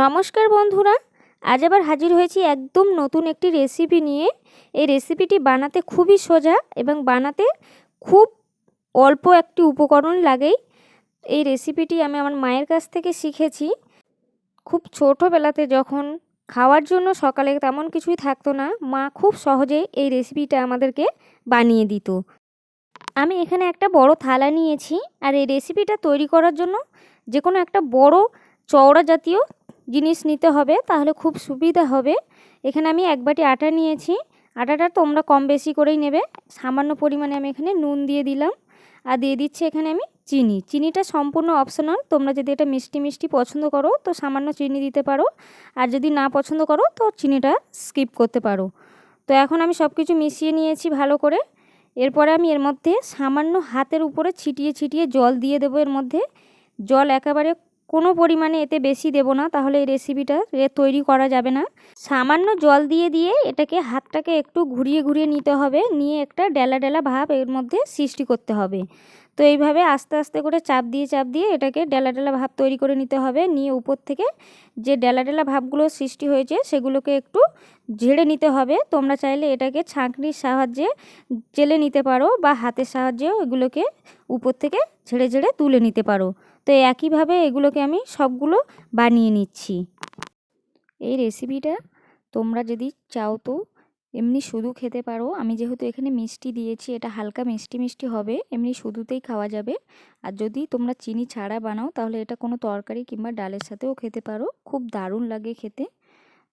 নমস্কার বন্ধুরা, আজ আবার হাজির হয়েছি একদম নতুন একটি রেসিপি নিয়ে। এই রেসিপিটি বানাতে খুবই সোজা এবং বানাতে খুব অল্প একটি উপকরণ লাগেই। এই রেসিপিটি আমি আমার মায়ের কাছ থেকে শিখেছি। খুব ছোটোবেলাতে যখন খাওয়ার জন্য সকালে তেমন কিছুই থাকতো না, মা খুব সহজেই এই রেসিপিটা আমাদেরকে বানিয়ে দিত। আমি এখানে একটা বড় থালা নিয়েছি, আর এই রেসিপিটা তৈরি করার জন্য যে কোনো একটা বড় চওড়া জাতীয় জিনিস নিতে হবে, তাহলে খুব সুবিধা হবে। এখানে আমি 1 বাটি আটা নিয়েছি। আটাটা তোমরা কম বেশি করেই নেবে। সামান্য পরিমাণে আমি এখানে নুন দিয়ে দিলাম, আর দিয়ে দিচ্ছি এখানে আমি চিনি। চিনিটা সম্পূর্ণ অপশনাল, তোমরা যদি এটা মিষ্টি মিষ্টি পছন্দ করো তো সামান্য চিনি দিতে পারো, আর যদি না পছন্দ করো তো চিনিটা স্কিপ করতে পারো। তো এখন আমি সব কিছু মিশিয়ে নিয়েছি ভালো করে। এরপরে আমি এর মধ্যে সামান্য হাতের উপরে ছিটিয়ে ছিটিয়ে জল দিয়ে দেবো। এর মধ্যে জল একেবারে কোনো পরিমাণে এতে বেশি দেব না, তাহলে এই রেসিপিটা তৈরি করা যাবে না। সামান্য জল দিয়ে দিয়ে এটাকে হাতটাকে একটু ঘুরিয়ে ঘুরিয়ে নিতে হবে, নিয়ে একটা ডেলা ডেলা ভাব এর মধ্যে সৃষ্টি করতে হবে। তো এইভাবে আস্তে আস্তে করে চাপ দিয়ে এটাকে ডেলা ডেলা ভাব তৈরি করে নিতে হবে। নিয়ে উপর থেকে যে ডেলা ডেলা ভাবগুলো সৃষ্টি হয়েছে সেগুলোকে একটু ঝেড়ে নিতে হবে। তোমরা চাইলে এটাকে ছাঁকনির সাহায্যে চেলে নিতে পারো, বা হাতের সাহায্যেও এগুলোকে উপর থেকে ঝেড়ে ঝেড়ে তুলে নিতে পারো। তো একইভাবে এগুলোকে আমি সবগুলো বানিয়ে নিচ্ছি। এই রেসিপিটা তোমরা যদি চাও তো এমনি শুধু খেতে পারো। আমি যেহেতু এখানে মিষ্টি দিয়েছি, এটা হালকা মিষ্টি মিষ্টি হবে, এমনি শুধুতেই খাওয়া যাবে। আর যদি তোমরা চিনি ছাড়া বানাও তাহলে এটা কোনো তরকারি কিংবা ডালের সাথেও খেতে পারো, খুব দারুণ লাগে খেতে।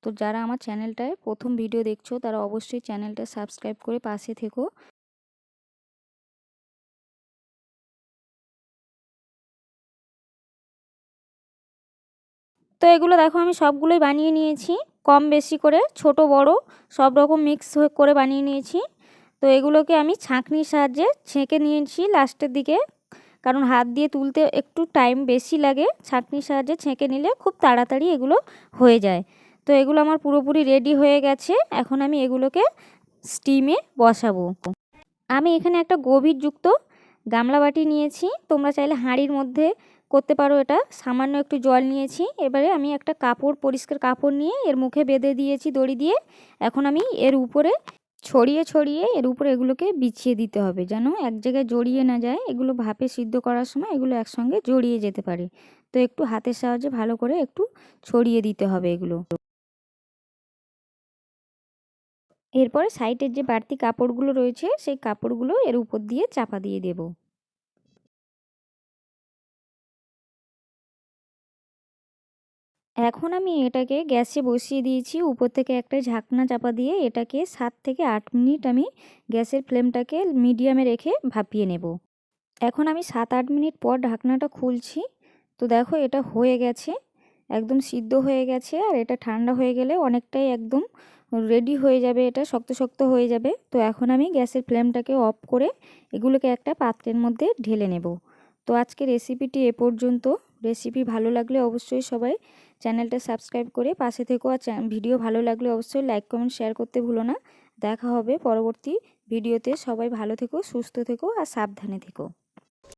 তো যারা আমার চ্যানেলটায় প্রথম ভিডিও দেখছো তারা অবশ্যই চ্যানেলটা সাবস্ক্রাইব করে পাশে থেকো। তো এগুলো দেখো আমি সবগুলোই বানিয়ে নিয়েছি, কম বেশি করে ছোট বড় সব রকম মিক্স করে বানিয়ে নিয়েছি। তো এগুলোকে আমি ছাঁকনির সাহায্যে ছেঁকে নিয়েছি লাস্টের দিকে, কারণ হাত দিয়ে তুলতে একটু টাইম বেশি লাগে। ছাঁকনির সাহায্যে ছেঁকে নিলে খুব তাড়াতাড়ি এগুলো হয়ে যায়। তো এগুলো আমার পুরোপুরি রেডি হয়ে গেছে। এখন আমি এগুলোকে স্টিমে বসাবো। আমি এখানে একটা গভীরযুক্ত গামলা বাটি নিয়েছি, তোমরা চাইলে হাঁড়ির মধ্যে করতে পারো। এটা সামান্য একটু জল নিয়েছি। এবারে আমি একটা কাপড়, পরিষ্কার কাপড় নিয়ে এর মুখে বেঁধে দিয়েছি দড়ি দিয়ে। এখন আমি এর উপরে ছড়িয়ে ছড়িয়ে এর উপরে এগুলোকে বিছিয়ে দিতে হবে, যেন এক জায়গায় জড়িয়ে না যায়। এগুলো ভাপে সিদ্ধ করার সময় এগুলো একসঙ্গে জড়িয়ে যেতে পারে। তো একটু হাতের সাহায্যে ভালো করে একটু ছড়িয়ে দিতে হবে এগুলো। এরপরে সাইডের যে বাড়তি কাপড়গুলো রয়েছে সেই কাপড়গুলো এর উপর দিয়ে চাপা দিয়ে দেব। এখন আমি এটাকে গ্যাসে বসিয়ে দিয়েছি, উপর থেকে একটা ঢাকনা চাপা দিয়ে এটাকে 7 থেকে 8 মিনিট আমি গ্যাসের ফ্লেমটাকে মিডিয়ামে রেখে ভাপিয়ে নেব। এখন আমি 7-8 মিনিট পর ঢাকনাটা খুলছি। তো দেখো এটা হয়ে গেছে, একদম সিদ্ধ হয়ে গেছে। আর এটা ঠান্ডা হয়ে গেলে অনেকটাই একদম রেডি হয়ে যাবে, এটা শক্ত শক্ত হয়ে যাবে। তো এখন আমি গ্যাসের ফ্লেমটাকে অফ করে এগুলোকে একটা পাত্রের মধ্যে ঢেলে নেব। তো আজকে রেসিপিটি এ পর্যন্ত। রেসিপি ভালো লাগলে অবশ্যই সবাই চ্যানেলটা সাবস্ক্রাইব করে পাশে থেকো। আর ভিডিও ভালো লাগলে অবশ্যই লাইক কমেন্ট শেয়ার করতে ভুলো না। দেখা হবে পরবর্তী ভিডিওতে। সবাই ভালো থেকো, সুস্থ থেকো আর সাবধানে থেকো।